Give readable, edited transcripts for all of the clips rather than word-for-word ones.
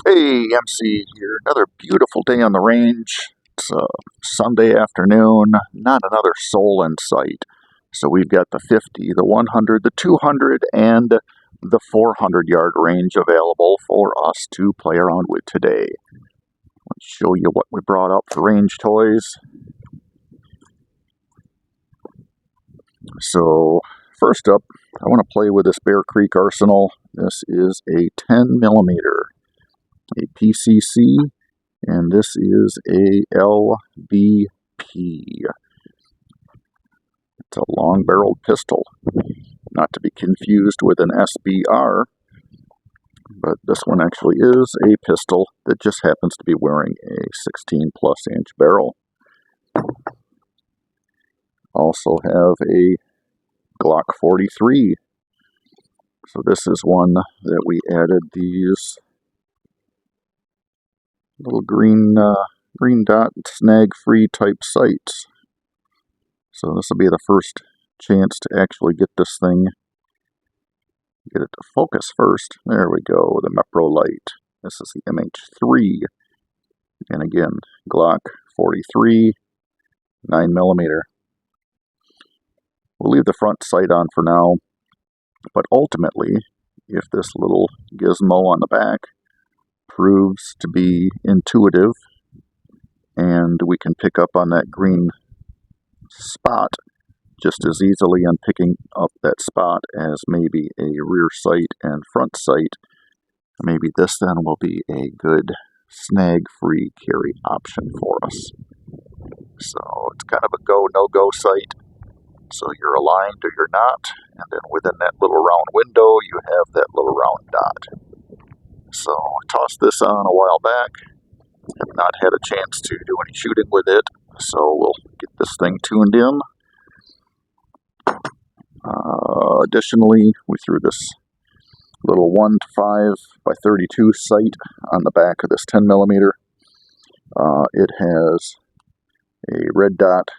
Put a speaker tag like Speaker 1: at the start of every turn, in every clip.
Speaker 1: Hey, MC here. Another beautiful day on the range. It's a Sunday afternoon, not another soul in sight. So we've got the 50, the 100, the 200, and the 400 yard range available for us to play around with today. Let's show you what we brought up for range toys. So, first up, I want to play with this Bear Creek Arsenal. This is a 10 millimeter, a PCC. And this is a LBP. It's a long-barreled pistol, not to be confused with an SBR, but this one actually is a pistol that just happens to be wearing a 16-plus inch barrel. Also have a Glock 43. So this is one that we added these little green dot snag-free type sights. So this will be the first chance to actually get this thing, get it to focus first. There we go, the Mepro light. This is the MH3. And again, Glock 43, 9mm. We'll leave the front sight on for now, but ultimately, if this little gizmo on the back proves to be intuitive and we can pick up on that green spot just as easily on picking up that spot as maybe a rear sight and front sight, maybe this then will be a good snag-free carry option for us. So it's kind of a go, no-go sight. So you're aligned or you're not, and then within that little round window you have that little round dot. So I tossed this on a while back. Have not had a chance to do any shooting with it, so we'll get this thing tuned in. Additionally, we threw this little 1 to 5 by 32 sight on the back of this 10 millimeter. It has a red dot,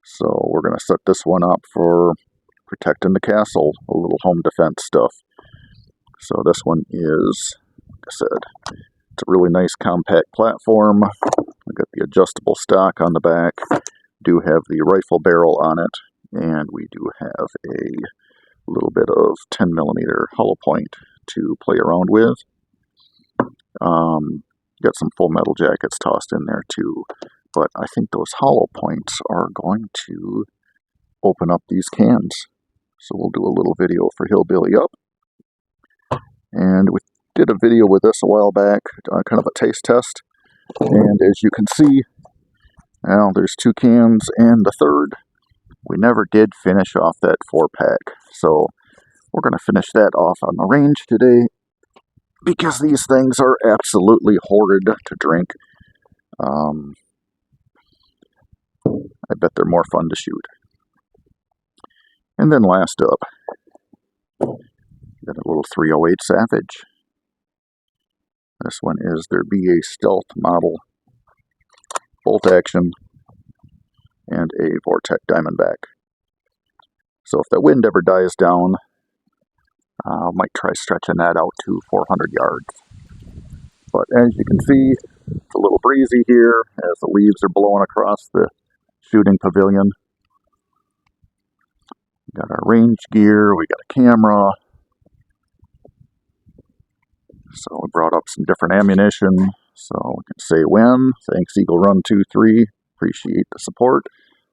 Speaker 1: so we're going to set this one up for protecting the castle, a little home defense stuff. So this one is, like I said, it's a really nice compact platform. We got the adjustable stock on the back, do have the rifle barrel on it, and we do have a little bit of 10 millimeter hollow point to play around with. Got some full metal jackets tossed in there too, but I think those hollow points are going to open up these cans. So we'll do a little video for Hillbilly up. And we did a video with this a while back, kind of a taste test. And as you can see, now there's 2 cans and the third. We never did finish off that 4-pack. So we're going to finish that off on the range today, because these things are absolutely horrid to drink. I bet they're more fun to shoot. And then last up, got a little 308 Savage. This one is their BCA Stealth model, bolt action, and a Vortec Diamondback. So if the wind ever dies down, I might try stretching that out to 400 yards. But as you can see, it's a little breezy here as the leaves are blowing across the shooting pavilion. We got our range gear, we got a camera. So we brought up some different ammunition. So we can say when. Thanks Eagle Run 23. Appreciate the support.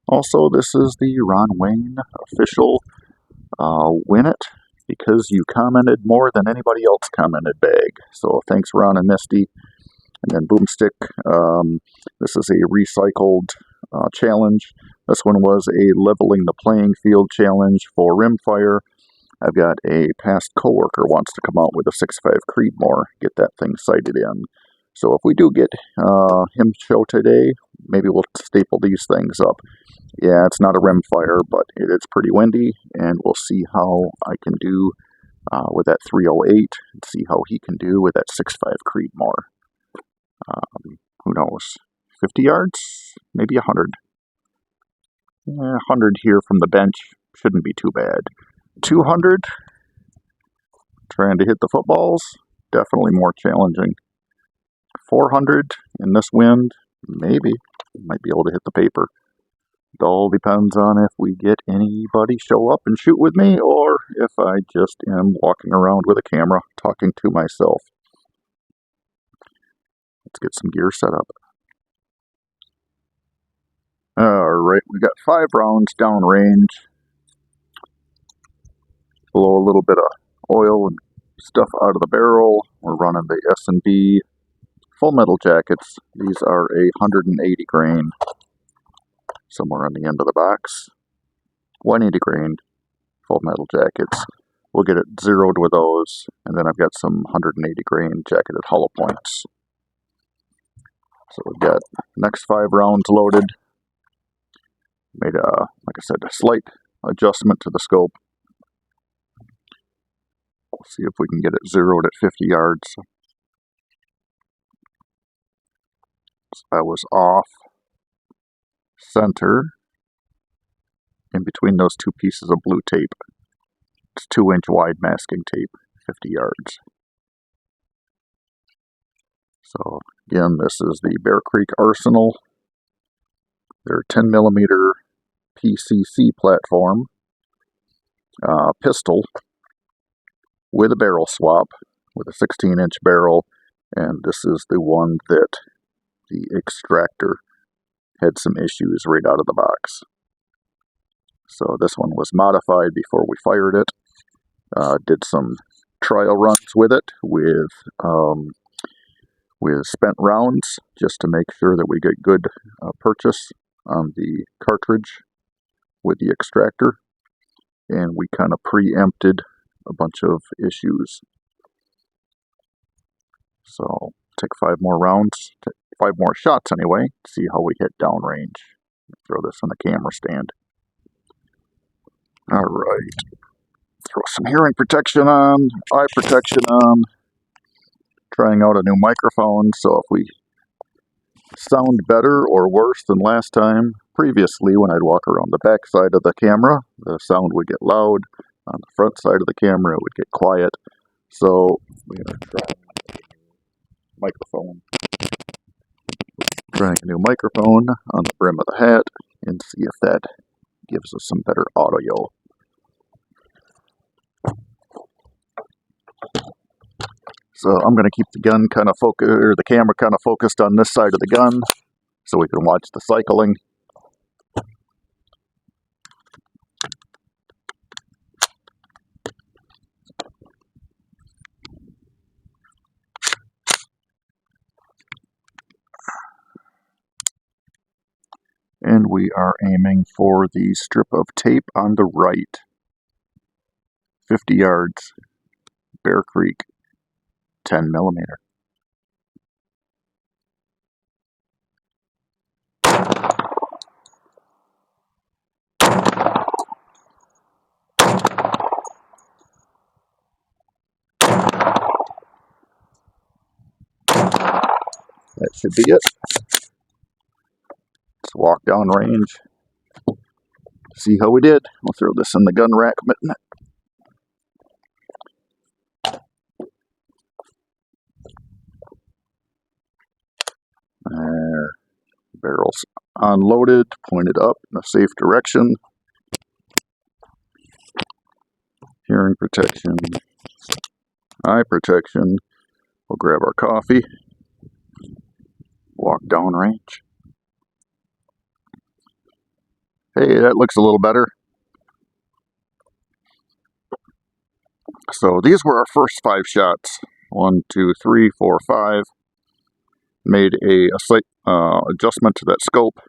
Speaker 1: Also, this is the Ron Wayne official Win It because you commented more than anybody else commented bag. So thanks Ron and Misty. And then Boomstick. This is a recycled challenge. This one was a leveling the playing field challenge for rimfire. I've got a past coworker wants to come out with a 6.5 Creedmoor, get that thing sighted in. So if we do get him show today, maybe we'll staple these things up. Yeah, it's not a rimfire, but it is pretty windy, and we'll see how I can do with that 308, and see how he can do with that 6.5 Creedmoor. Who knows? 50 yards? Maybe 100. 100 here from the bench shouldn't be too bad. 200, trying to hit the footballs. definitely more challenging. 400 in this wind, maybe. Might be able to hit the paper. It all depends on if we get anybody show up and shoot with me, or if I just am walking around with a camera talking to myself. Let's get some gear set up. Alright, we got 5 rounds downrange. Blow a little bit of oil and stuff out of the barrel. We're running the S&B full metal jackets. These are a 180 grain. Somewhere on the end of the box. 180 grain full metal jackets. We'll get it zeroed with those, and then I've got some 180 grain jacketed hollow points. So we've got next 5 rounds loaded. Made like I said, a slight adjustment to the scope. We'll see if we can get it zeroed at 50 yards. So I was off center in between those 2 pieces of blue tape. It's 2-inch wide masking tape, 50 yards. So again, this is the Bear Creek Arsenal. Their 10mm PCC platform, pistol with a barrel swap with a 16-inch barrel, and this is the one that the extractor had some issues right out of the box. So this one was modified before we fired it. Did some trial runs with it with spent rounds just to make sure that we get good purchase on the cartridge with the extractor, and we kind of preempted a bunch of issues. So take 5 more rounds, 5 more shots anyway, see how we hit downrange. Throw this on the camera stand. Alright, throw some hearing protection on, eye protection on, trying out a new microphone, so if we sound better or worse than last time, previously when I'd walk around the back side of the camera, the sound would get loud, on the front side of the camera it would get quiet, so we are trying a new microphone on the brim of the hat, and see if that gives us some better audio. So I'm going to keep the gun kind of focused, or the camera kind of focused on this side of the gun, so we can watch the cycling. And we are aiming for the strip of tape on the right. 50 yards, Bear Creek, 10mm. That should be it. Let's walk down range. See how we did. We'll throw this in the gun rack mitten. There. Barrels unloaded, pointed up in a safe direction. Hearing protection, eye protection. We'll grab our coffee, walk down range. Hey, that looks a little better. So these were our first 5 shots. 1, 2, 3, 4, 5. Made a slight adjustment to that scope.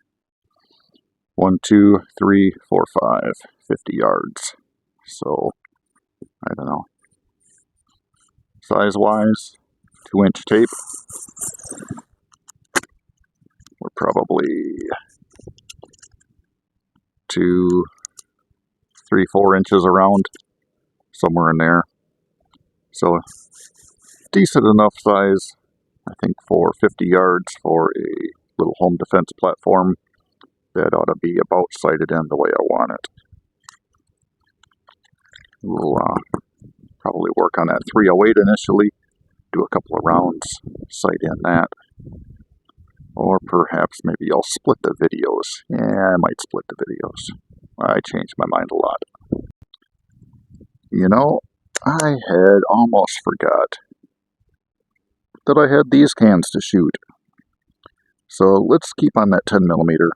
Speaker 1: 1, 2, 3, 4, 5. 50 yards. So, I don't know. Size-wise, 2-inch tape. We're probably 2, 3, 4 inches around. Somewhere in there. So, decent enough size, I think, for 50 yards for a little home defense platform. That ought to be about sighted in the way I want it. We'll probably work on that 308 initially, do a couple of rounds, sight in that. Or perhaps maybe I'll split the videos. Yeah, I might split the videos. I changed my mind a lot. You know, I had almost forgot that I had these cans to shoot. So let's keep on that 10 millimeter.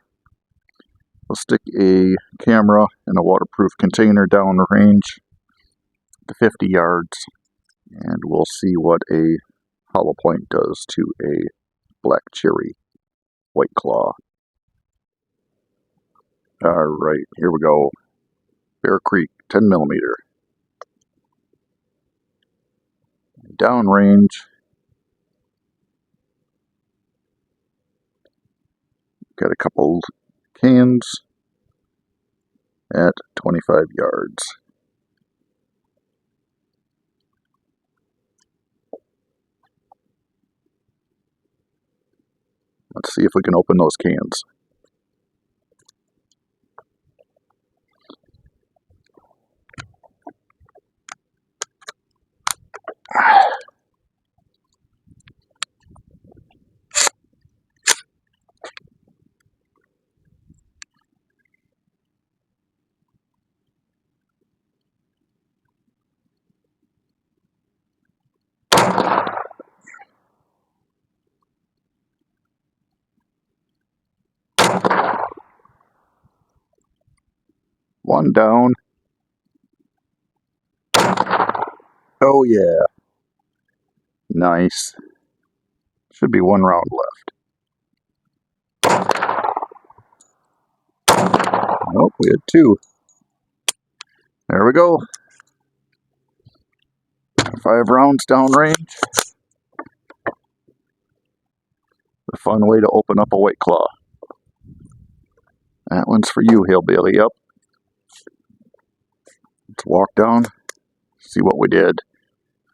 Speaker 1: We'll stick a camera in a waterproof container down the range to 50 yards, and we'll see what a hollow point does to a black cherry white claw. Alright, here we go. Bear Creek, 10 millimeter. Downrange. Got a couple cans at 25 yards. Let's see if we can open those cans. One down. Oh yeah. Nice. Should be one round left. Nope, we had two. There we go. 5 rounds downrange. A fun way to open up a white claw. That one's for you, Hillbilly. Up. Let's walk down, see what we did.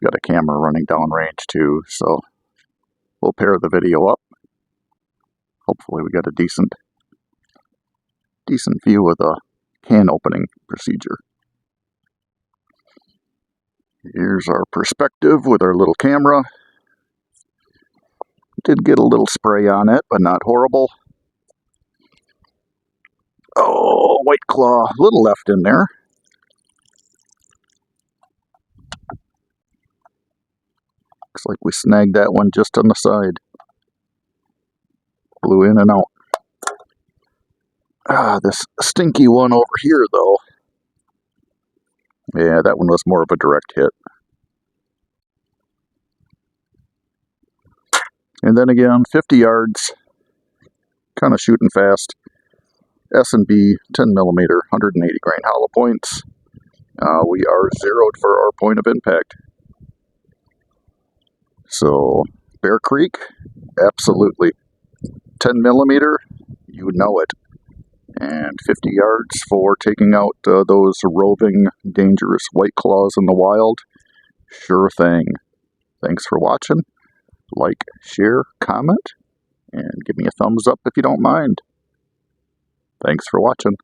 Speaker 1: Got a camera running downrange too, so we'll pair the video up. Hopefully we got a decent view of the can opening procedure. Here's our perspective with our little camera. Did get a little spray on it, but not horrible. Oh, white claw, a little left in there. Looks like we snagged that one just on the side. Blew in and out. This stinky one over here, though. Yeah, that one was more of a direct hit. And then again, 50 yards. Kind of shooting fast. S&B 10 millimeter, 180 grain hollow points. We are zeroed for our point of impact. So, Bear Creek, absolutely. 10 millimeter, you know it. And 50 yards for taking out those roving, dangerous white claws in the wild. Sure thing. Thanks for watching. Like, share, comment, and give me a thumbs up if you don't mind. Thanks for watching.